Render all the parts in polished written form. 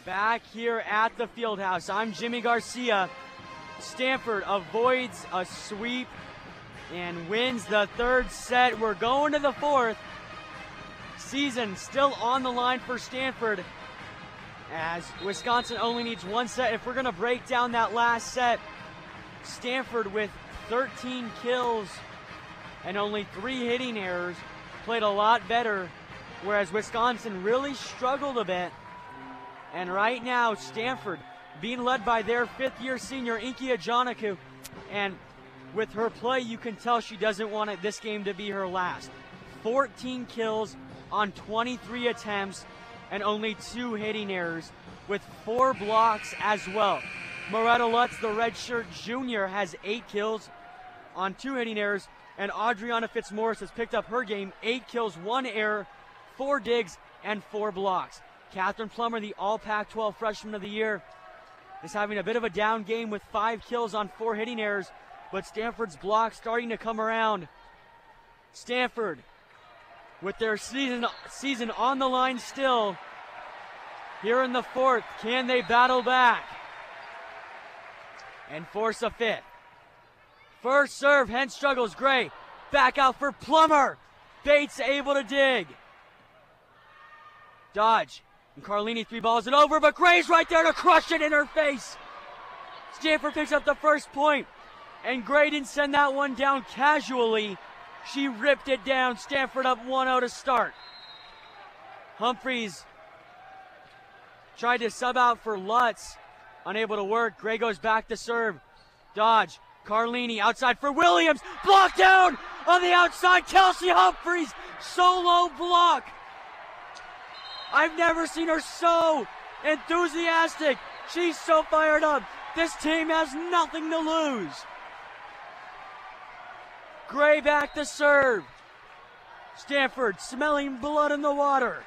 Back here at the Fieldhouse, I'm Jimmy Garcia. Stanford avoids a sweep and wins the third set. We're going to the fourth. Season still on the line for Stanford as Wisconsin only needs one set. If we're going to break down that last set, Stanford with 13 kills and only 3 hitting errors played a lot better, whereas Wisconsin really struggled a bit. And right now, Stanford being led by their fifth-year senior, Inky Ajanaku. And with her play, you can tell she doesn't want this game to be her last. 14 kills on 23 attempts and only 2 hitting errors with 4 blocks as well. Moretta Lutz, the redshirt junior, has 8 kills on 2 hitting errors. And Adriana Fitzmaurice has picked up her game, 8 kills, 1 error, 4 digs, and 4 blocks. Catherine Plummer, the All Pac-12 Freshman of the Year, is having a bit of a down game with 5 kills on 4 hitting errors, but Stanford's block starting to come around. Stanford, with their season on the line still, here in the fourth, can they battle back and force a fifth? First serve, Hens struggles, Gray, back out for Plummer. Bates able to dig. Dodge. And Carlini 3 balls it over, but Gray's right there to crush it in her face. Stanford picks up the first point, and Gray didn't send that one down casually. She ripped it down. Stanford up 1-0 to start. Humphreys tried to sub out for Lutz, unable to work. Gray goes back to serve. Dodge. Carlini outside for Williams. Blocked down on the outside. Kelsey Humphreys, solo block. I've never seen her so enthusiastic. She's so fired up. This team has nothing to lose. Gray back to serve. Stanford smelling blood in the water.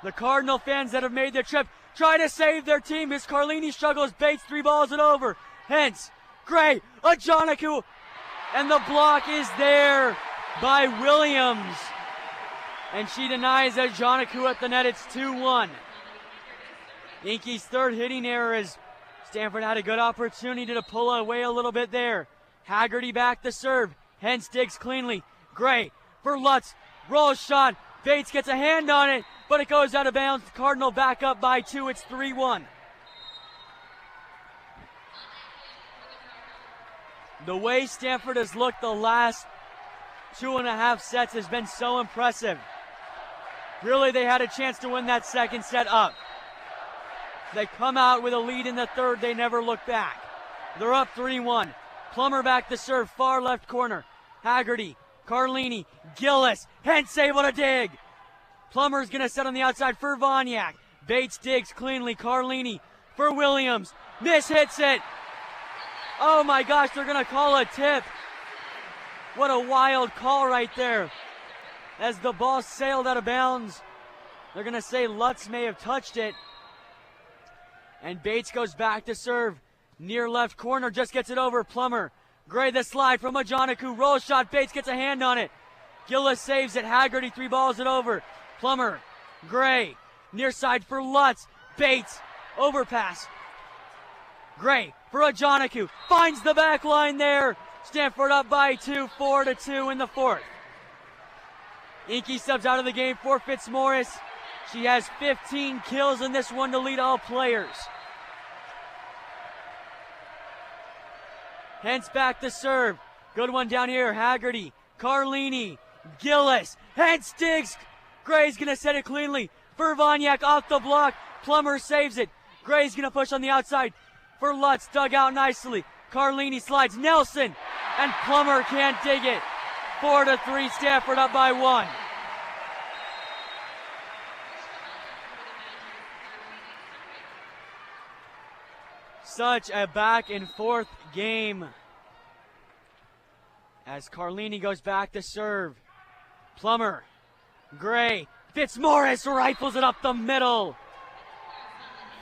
The Cardinal fans that have made the trip try to save their team as Carlini struggles. Bates 3 balls it over. Hence, Gray, Ajanaku, and the block is there by Williams. And she denies Ajanaku at the net. It's 2-1. Inky's third hitting error as Stanford had a good opportunity to pull away a little bit there. Haggerty back to serve. Hens digs cleanly. Gray for Lutz. Roll shot. Bates gets a hand on it, but it goes out of bounds. Cardinal back up by 2. It's 3-1. The way Stanford has looked the last 2.5 sets has been so impressive. Really, they had a chance to win that second set up. They come out with a lead in the third. They never look back. They're up 3-1. Plummer back to serve, far left corner. Haggerty, Carlini, Gillis, Hens able to dig. Plummer's going to set on the outside for Vonyak. Bates digs cleanly. Carlini for Williams. Hits it. Oh my gosh, they're going to call a tip. What a wild call right there. As the ball sailed out of bounds, they're going to say Lutz may have touched it. And Bates goes back to serve. Near left corner, just gets it over. Plummer. Gray the slide from Ajanaku. Roll shot. Bates gets a hand on it. Gillis saves it. Haggerty 3 balls it over. Plummer. Gray. Near side for Lutz. Bates. Overpass. Gray for Ajanaku. Finds the back line there. Stanford up by 2, 4-2 in the fourth. Inky subs out of the game for Fitzmaurice. She has 15 kills in this one to lead all players. Hens back to serve. Good one down here. Haggerty, Carlini, Gillis. Hens digs. Gray's going to set it cleanly for Vonyak off the block. Plummer saves it. Gray's going to push on the outside for Lutz. Dug out nicely. Carlini slides. Nelson. And Plummer can't dig it. 4-3, Stanford up by 1. Such a back and forth game. As Carlini goes back to serve. Plummer. Gray. Fitzmaurice rifles it up the middle.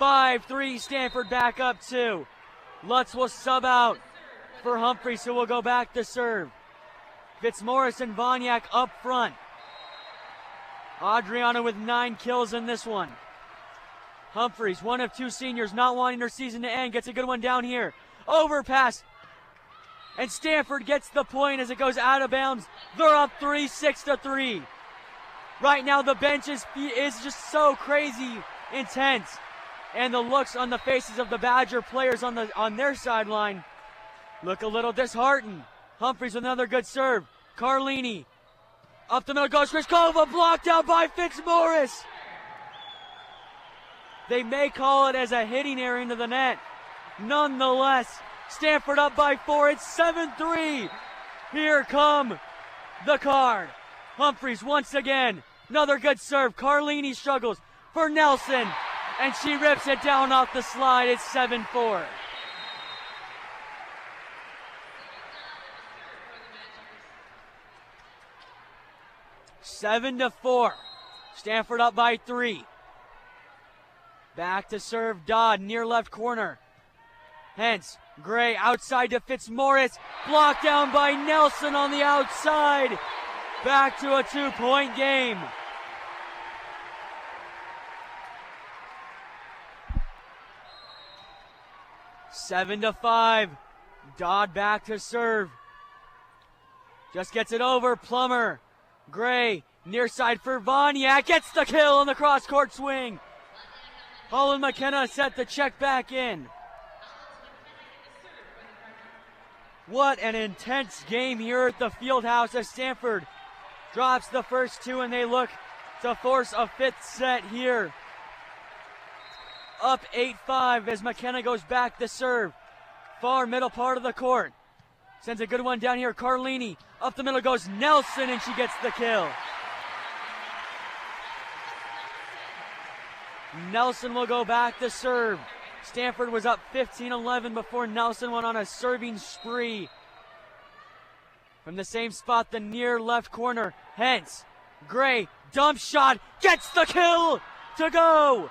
5-3, Stanford back up 2. Lutz will sub out for Humphreys, who will go back to serve. Fitzmaurice and Vonyak up front. Adriana with 9 kills in this one. Humphries, one of 2 seniors, not wanting her season to end, gets a good one down here. Overpass. And Stanford gets the point as it goes out of bounds. They're up 3, 6-3. Right now the bench is just so crazy intense. And the looks on the faces of the Badger players on their sideline look a little disheartened. Humphries with another good serve. Carlini. Up the middle goes Kriskova, blocked out by Fitzmaurice. They may call it as a hitting error into the net. Nonetheless, Stanford up by 4. It's 7-3. Here come the Card. Humphries once again. Another good serve. Carlini struggles for Nelson. And she rips it down off the slide. It's 7-4. Seven to 4. Stanford up by 3. Back to serve Dodd, near left corner. Hence, Gray outside to Fitzmaurice. Blocked down by Nelson on the outside. Back to a 2-point game. 7-5. Dodd back to serve. Just gets it over. Plummer. Gray, near side for Voniak. Gets the kill on the cross-court swing. Holland McKenna set the check back in. What an intense game here at the Fieldhouse as Stanford drops the first 2 and they look to force a 5th set here. Up 8-5 as McKenna goes back to serve. Far middle part of the court. Sends a good one down here. Carlini. Up the middle goes Nelson and she gets the kill. Nelson will go back to serve. Stanford was up 15-11 before Nelson went on a serving spree. From the same spot, the near left corner. Hence, Gray, dump shot, gets the kill to go.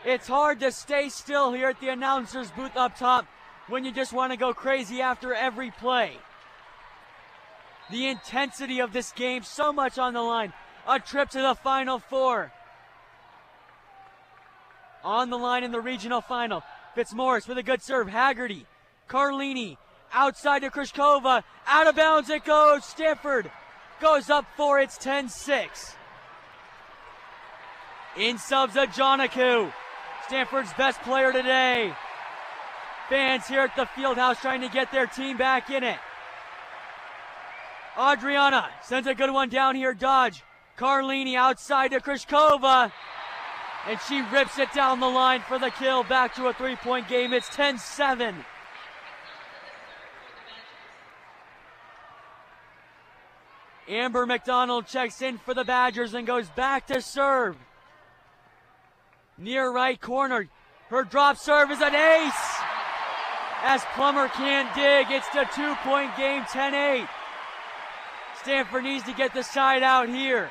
It's hard to stay still here at the announcer's booth up top when you just want to go crazy after every play. The intensity of this game, so much on the line. A trip to the Final Four. On the line in the regional final. Fitzmaurice with a good serve. Haggerty. Carlini. Outside to Kriskova. Out of bounds it goes. Stanford goes up 4. It's 10-6. In subs Ajanaku. Stanford's best player today. Fans here at the Fieldhouse trying to get their team back in it. Adriana sends a good one down here. Dodge. Carlini outside to Kriskova. And she rips it down the line for the kill. Back to a 3-point game. It's 10-7. Amber McDonald checks in for the Badgers and goes back to serve. Near right corner. Her drop serve is an ace. As Plummer can't dig, it's the 2-point game, 10-8. Stanford needs to get the side out here.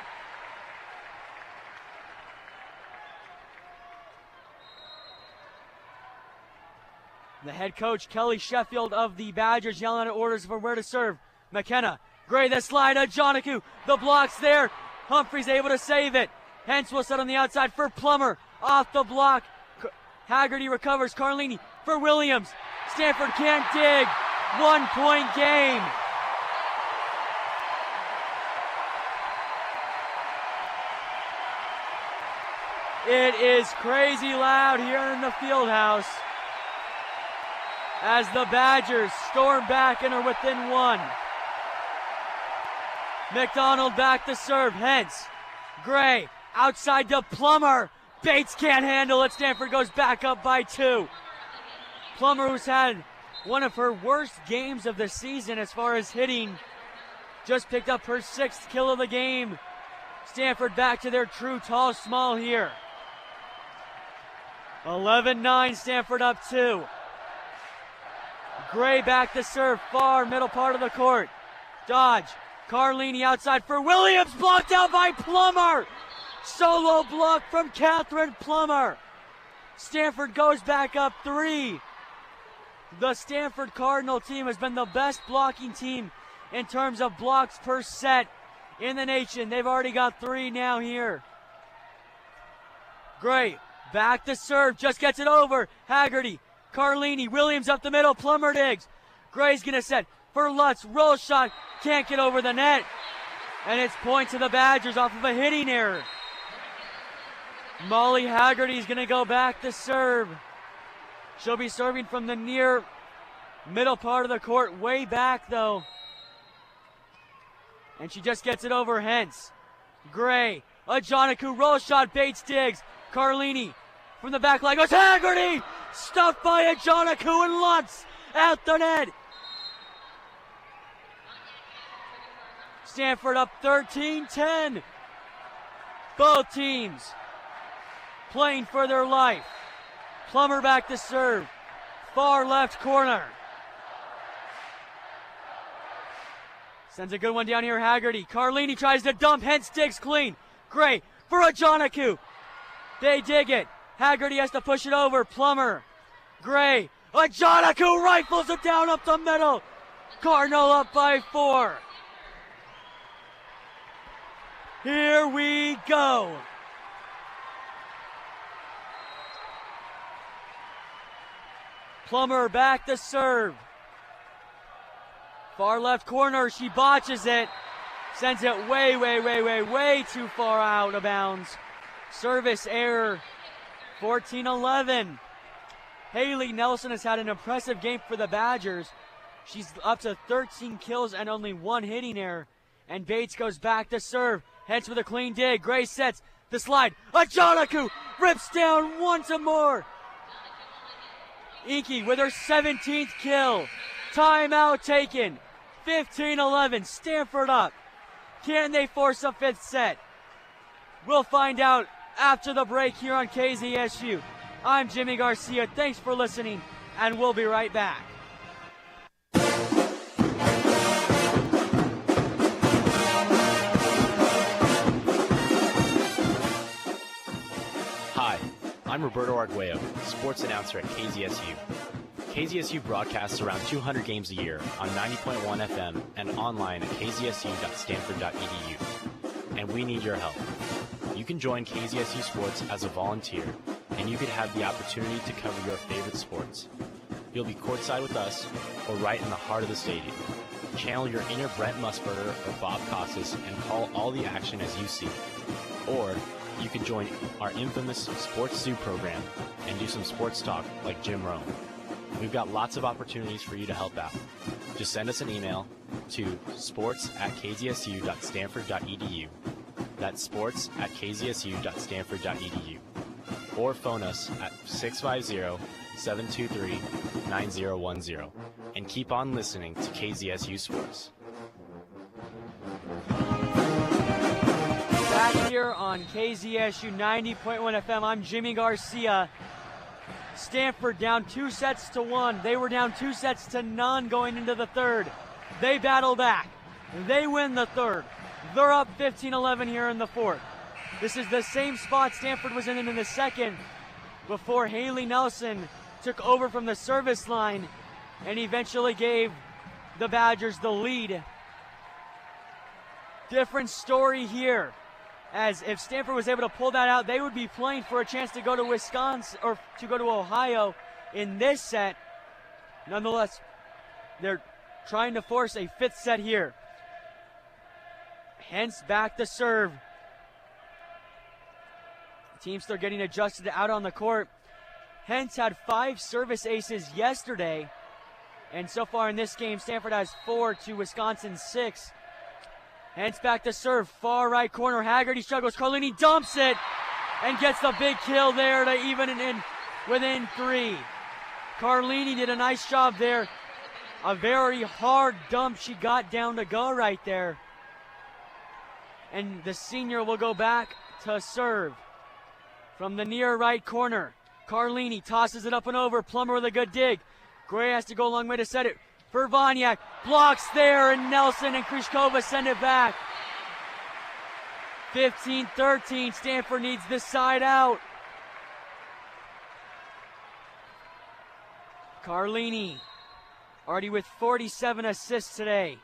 The head coach, Kelly Sheffield of the Badgers, yelling out orders for where to serve. McKenna, Gray, the slide, Ajanaku, the block's there. Humphries able to save it. Hence will set on the outside for Plummer. Off the block. Haggerty recovers. Carlini for Williams. Stanford can't dig. 1-point game. It is crazy loud here in the Fieldhouse as the Badgers storm back and are within 1. McDonald back to serve. Hence, Gray outside to Plummer. Bates can't handle it. Stanford goes back up by 2. Plummer, who's had one of her worst games of the season as far as hitting, just picked up her 6th kill of the game. Stanford back to their true tall small here. 11-9, Stanford up 2. Gray back to serve, far middle part of the court. Dodge, Carlini outside for Williams, blocked out by Plummer. Solo block from Catherine Plummer. Stanford goes back up 3. The Stanford Cardinal team has been the best blocking team in terms of blocks per set in the nation. They've already got 3 now here. Gray, back to serve, just gets it over. Haggerty, Carlini, Williams up the middle, Plummer digs. Gray's gonna set for Lutz, roll shot, can't get over the net. And it's point to the Badgers off of a hitting error. Molly Haggerty's gonna go back to serve. She'll be serving from the near middle part of the court, way back though. And she just gets it over Hentz. Gray, a Joniku roll shot, Bates digs. Carlini from the back line goes Haggerty! Stuffed by a Joniku and Lutz out the net. Stanford up 13-10. Both teams playing for their life. Plummer back to serve. Far left corner. Sends a good one down here, Haggerty. Carlini tries to dump, Hentz digs clean. Gray for a Joniku. They dig it. Haggerty has to push it over. Plummer. Gray. A Joniku rifles it down up the middle. Cardinal up by 4. Here we go. Plummer back to serve. Far left corner, she botches it. Sends it way too far out of bounds. Service error, 14-11. Haley Nelson has had an impressive game for the Badgers. She's up to 13 kills and only 1 hitting error. And Bates goes back to serve. Hentz with a clean dig. Gray sets the slide. A Joniku rips down once more. Inky with her 17th kill. Timeout taken. 15-11. Stanford up. Can they force a 5th set? We'll find out after the break here on KZSU. I'm Jimmy Garcia. Thanks for listening, and we'll be right back. Hi, I'm Roberto Arguello, sports announcer at KZSU. KZSU broadcasts around 200 games a year on 90.1 FM and online at kzsu.stanford.edu. And we need your help. You can join KZSU Sports as a volunteer, and you could have the opportunity to cover your favorite sports. You'll be courtside with us or right in the heart of the stadium. Channel your inner Brent Musburger or Bob Costas and call all the action as you see it. Or you can join our infamous Sports Zoo program and do some sports talk like Jim Rome. We've got lots of opportunities for you to help out. Just send us an email to sports@kzsu.stanford.edu. That's sports@kzsu.stanford.edu. Or phone us at 650-723-9010. And keep on listening to KZSU Sports. Back here on KZSU 90.1 FM, I'm Jimmy Garcia. Stanford down 2-1. They were down 2-0 going into the third. They battle back. They win the third. They're up 15-11 here in the fourth. This is the same spot Stanford was in the second before Haley Nelson took over from the service line and eventually gave the Badgers the lead. Different story here, as if Stanford was able to pull that out, they would be playing for a chance to go to Wisconsin or to go to Ohio in this set. Nonetheless, they're trying to force a 5th set here. Hence back to serve. Teams still getting adjusted out on the court. Hence had 5 service aces yesterday. And so far in this game, Stanford has 4 to Wisconsin's 6. Hence back to serve. Far right corner. Haggerty struggles. Carlini dumps it and gets the big kill there to even it in within 3. Carlini did a nice job there. A very hard dump she got down to go right there. And the senior will go back to serve. From the near right corner, Carlini tosses it up and over. Plummer with a good dig. Gray has to go a long way to set it for Vonyak. Blocks there, and Nelson and Krishkova send it back. 15-13. Stanford needs this side out. Carlini already with 47 assists today.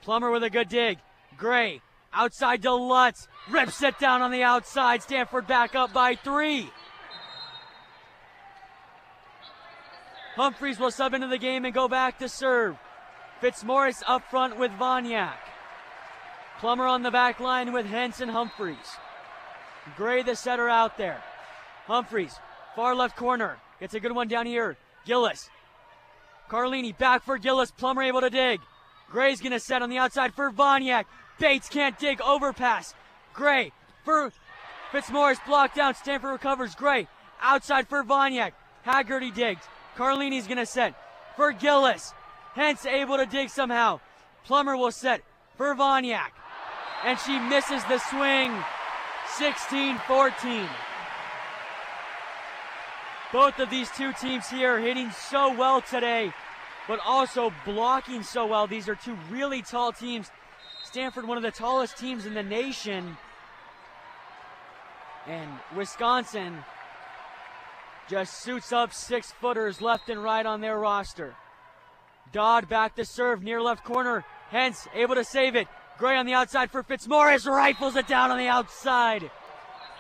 Plummer with a good dig. Gray, outside to Lutz, rips it down on the outside. Stanford back up by 3. Humphreys will sub into the game and go back to serve. Fitzmaurice up front with Vonyak. Plummer on the back line with Hentz and Humphreys. Gray the setter out there. Humphreys, far left corner, gets a good one down here. Gillis. Carlini back for Gillis, Plummer able to dig. Gray's gonna set on the outside for Vonyak. Bates can't dig, overpass. Gray for Fitzmaurice, blocked down. Stanford recovers. Gray outside for Vonyak. Haggerty digs. Carlini's gonna set for Gillis. Hentz able to dig somehow. Plummer will set for Vonyak. And she misses the swing. 16-14. Both of these two teams here hitting so well today, but also blocking so well. These are two really tall teams. Stanford, one of the tallest teams in the nation. And Wisconsin just suits up 6-footers left and right on their roster. Dodd back to serve, near left corner. Hentz able to save it. Gray on the outside for Fitzmaurice, rifles it down on the outside.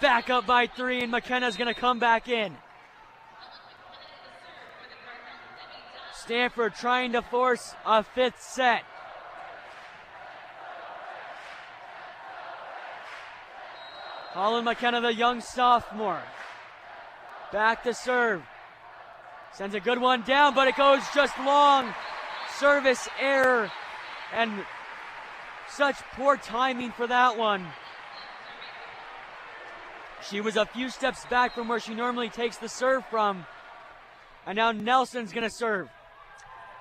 Back up by 3, and McKenna's gonna come back in. Stanford trying to force a 5th set. Holland McKenna, the young sophomore. Back to serve. Sends a good one down, but it goes just long. Service error. And such poor timing for that one. She was a few steps back from where she normally takes the serve from. And now Nelson's going to serve.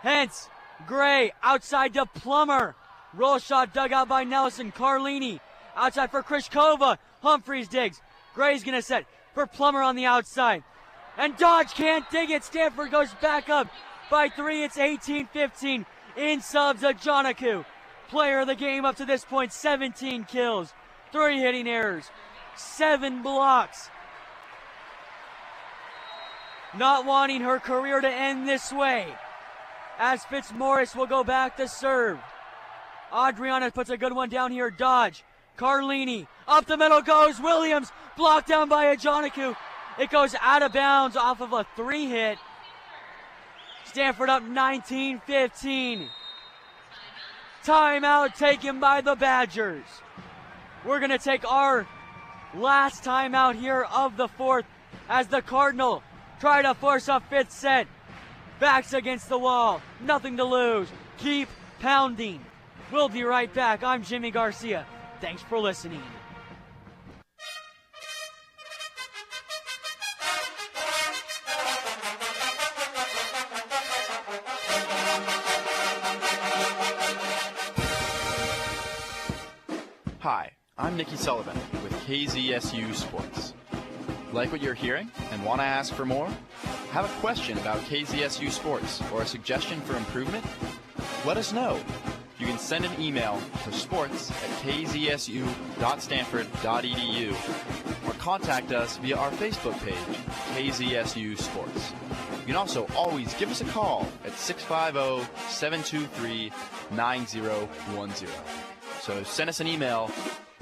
Hentz, Gray, outside to Plummer. Roll shot dug out by Nelson. Carlini, outside for Krishkova. Humphreys digs. Gray's going to set for Plummer on the outside. And Dodge can't dig it. Stanford goes back up by 3. It's 18-15. In subs, Ajanaku. Player of the game up to this point. 17 kills. 3 hitting errors. 7 blocks. Not wanting her career to end this way, as Fitzmaurice will go back to serve. Adriana puts a good one down here. Dodge. Carlini. Up the middle goes Williams. Blocked down by Ajanaku. It goes out of bounds off of a 3 hit. Stanford up 19-15. Timeout taken by the Badgers. We're going to take our last timeout here of the 4th as the Cardinal try to force a 5th set. Backs against the wall. Nothing to lose. Keep pounding. We'll be right back. I'm Jimmy Garcia. Thanks for listening. Hi, I'm Nikki Sullivan with KZSU Sports. Like what you're hearing and want to ask for more? Have a question about KZSU Sports or a suggestion for improvement? Let us know. You can send an email to sports@kzsu.stanford.edu or contact us via our Facebook page, KZSU Sports. You can also always give us a call at 650-723-9010. So send us an email,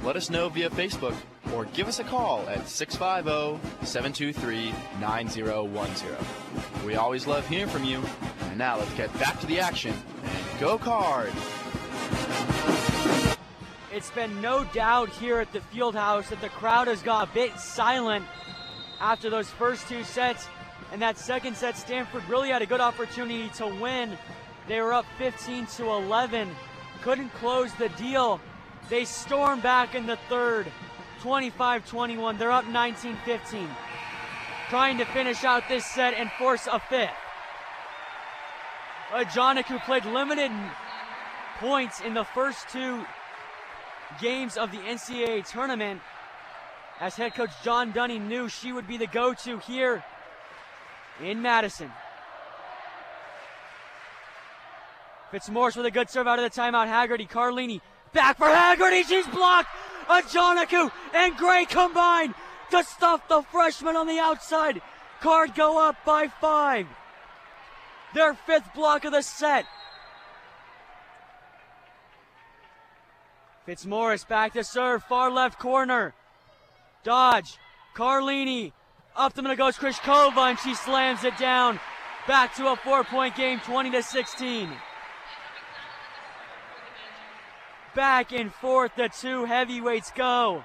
let us know via Facebook, or give us a call at 650-723-9010. We always love hearing from you. And now let's get back to the action and go Cards! It's been no doubt here at the Fieldhouse that the crowd has got a bit silent after those first 2 sets. And that second set, Stanford really had a good opportunity to win. They were up 15-11. Couldn't close the deal. They stormed back in the 3rd, 25-21. They're up 19-15. Trying to finish out this set and force a 5th. Ajanaku played limited points in the first 2 games of the NCAA tournament, as head coach John Dunning knew she would be the go-to here in Madison. Fitzmaurice with a good serve out of the timeout. Haggerty, Carlini, back for Haggerty, she's blocked! Ajanaku and Gray combine to stuff the freshman on the outside. Card go up by 5. Their 5th block of the set. Fitzmaurice back to serve, far left corner. Dodge, Carlini, up the middle goes Krishkova, and she slams it down. Back to a 4-point game, 20-16. Back and forth, the two heavyweights go.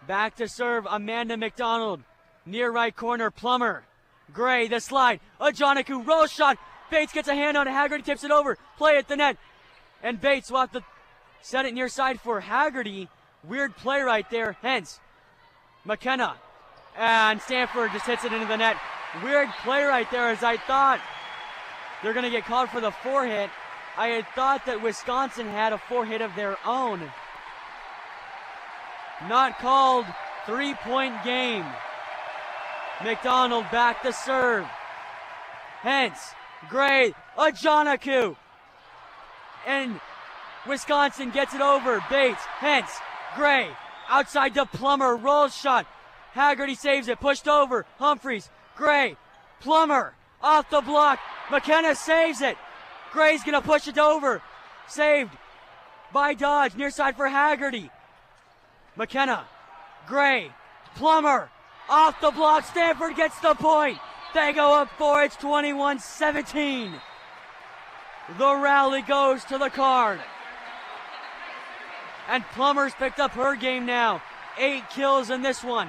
Back to serve, Amanda McDonald. Near right corner, Plummer. Gray, the slide. Ajanaku, roll shot. Bates gets a hand on it. Haggerty tips it over. Play at the net. And Bates will have to set it near side for Haggerty. Weird play right there. Hence, McKenna. And Stanford just hits it into the net. Weird play right there, as I thought they're going to get called for the forehit. I had thought that Wisconsin had a forehit of their own. Not called. 3-point game. McDonald back to serve. Hence, Gray, Ajanaku. And Wisconsin gets it over. Bates, Hence, Gray, outside to Plummer, roll shot. Haggerty saves it, pushed over. Humphreys, Gray, Plummer, off the block. McKenna saves it. Gray's gonna push it over. Saved by Dodge, near side for Haggerty. McKenna, Gray, Plummer, off the block. Stanford gets the point. They go up 4. It's 21-17. The rally goes to the Card. And Plummer's picked up her game now. 8 kills in this one.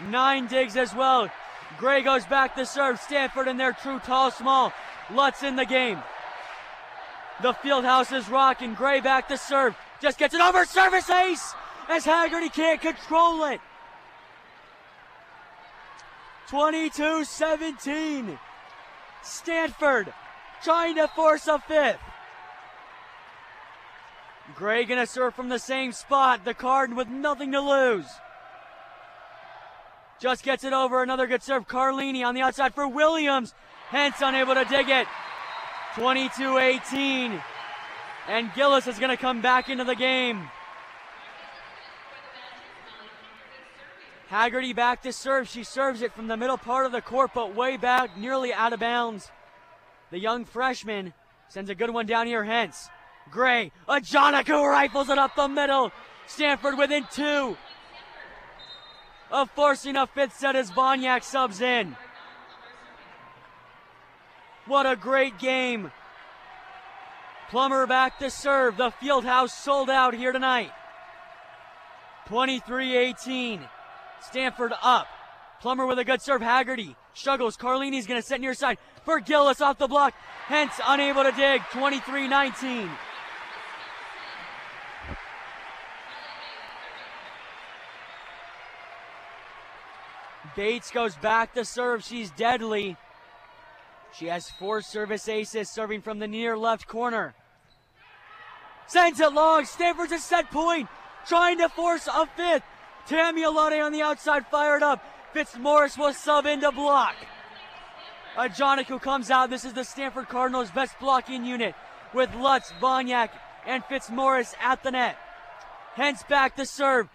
9 digs as well. Gray goes back to serve. Stanford in their true tall small. Lutz in the game. The Fieldhouse is rocking. Gray back to serve. Just gets it over. Service ace as Haggerty can't control it. 22-17. Stanford trying to force a fifth. Gray gonna serve from the same spot. The Card with nothing to lose. Just gets it over. Another good serve. Carlini on the outside for Williams. Hence unable to dig it. 22-18. And Gillis is gonna come back into the game. Haggerty back to serve. She serves it from the middle part of the court, but way back, nearly out of bounds. The young freshman sends a good one down here. Hence, Gray, Ajanaku rifles it up the middle. Stanford within 2 of forcing a fifth set as Vonyak subs in. What a great game. Plummer back to serve. The Fieldhouse sold out here tonight. 23-18. Stanford up. Plummer with a good serve. Haggerty struggles. Carlini's going to set near side for Gillis off the block. Hence unable to dig. 23-19. Bates goes back to serve. She's deadly. She has 4 service aces, serving from the near left corner. Sends it long. Stanford's a set point, trying to force a fifth. Tammy Alade on the outside, fired up. Fitzmaurice will sub into block. Ajanaku comes out. This is the Stanford Cardinals' best blocking unit, with Lutz, Vonyak, and Fitzmaurice at the net. Hence back to serve.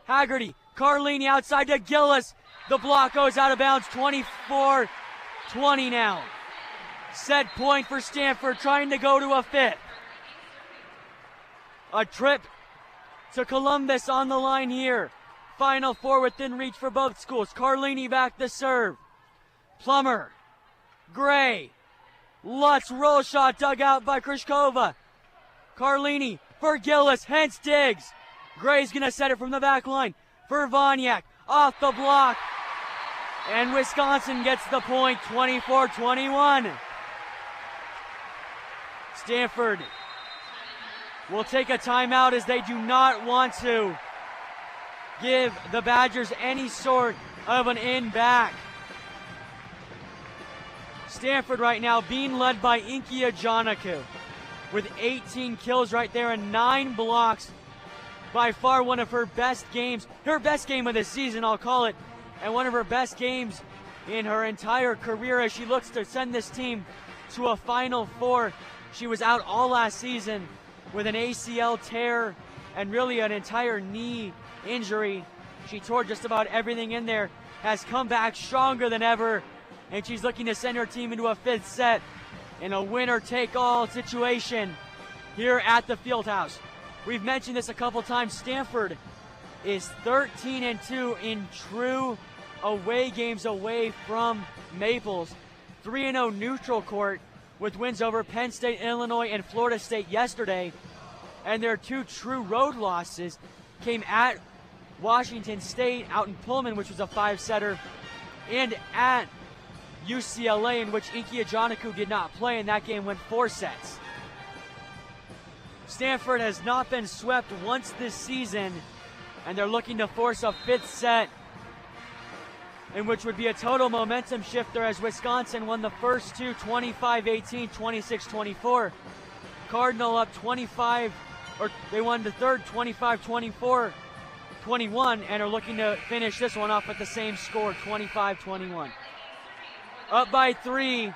Haggerty, Carlini outside to Gillis. The block goes out of bounds. 24-20 now. Set point for Stanford, trying to go to a fifth. A trip to Columbus on the line here. Final 4 within reach for both schools. Carlini back to serve. Plummer, Gray, Lutz, roll shot dug out by Krishkova. Carlini for Gillis, Hence digs. Gray's gonna set it from the back line for Vonyak. Off the block. And Wisconsin gets the point, 24-21. Stanford will take a timeout as they do not want to give the Badgers any sort of an in back. Stanford right now being led by Inky Ajanaku with 18 kills right there and 9 blocks. By far one of her best games, her best game of the season, I'll call it, and one of her best games in her entire career as she looks to send this team to a Final Four. She was out all last season with an ACL tear and really an entire knee injury. She tore just about everything in there, has come back stronger than ever, and she's looking to send her team into a fifth set in a winner-take-all situation here at the Fieldhouse. We've mentioned this a couple times. Stanford is 13-2 in true away games away from Maples. 3-0 neutral court with wins over Penn State, Illinois, and Florida State yesterday. And their 2 true road losses came at Washington State out in Pullman, which was a 5-setter, and at UCLA, in which Inky Ajanaku did not play, and that game went 4 sets. Stanford has not been swept once this season, and they're looking to force a 5th set, in which would be a total momentum shifter as Wisconsin won the first 2 25-18, 26-24. Cardinal up 25, or they won the third 25-24, 21, and are looking to finish this one off at the same score, 25-21. Up by 3,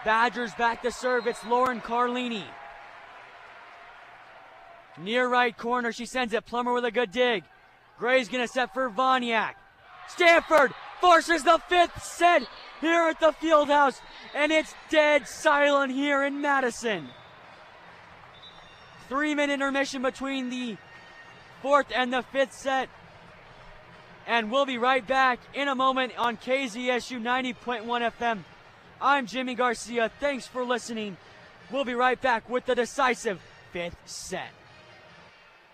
Badgers back to serve. It's Lauren Carlini. Near right corner, she sends it. Plummer with a good dig. Gray's gonna set for Voniak. Stanford forces the 5th set here at the Fieldhouse, and it's dead silent here in Madison. 3-minute intermission between the 4th and the 5th set. And we'll be right back in a moment on KZSU 90.1 FM. I'm Jimmy Garcia. Thanks for listening. We'll be right back with the decisive 5th set.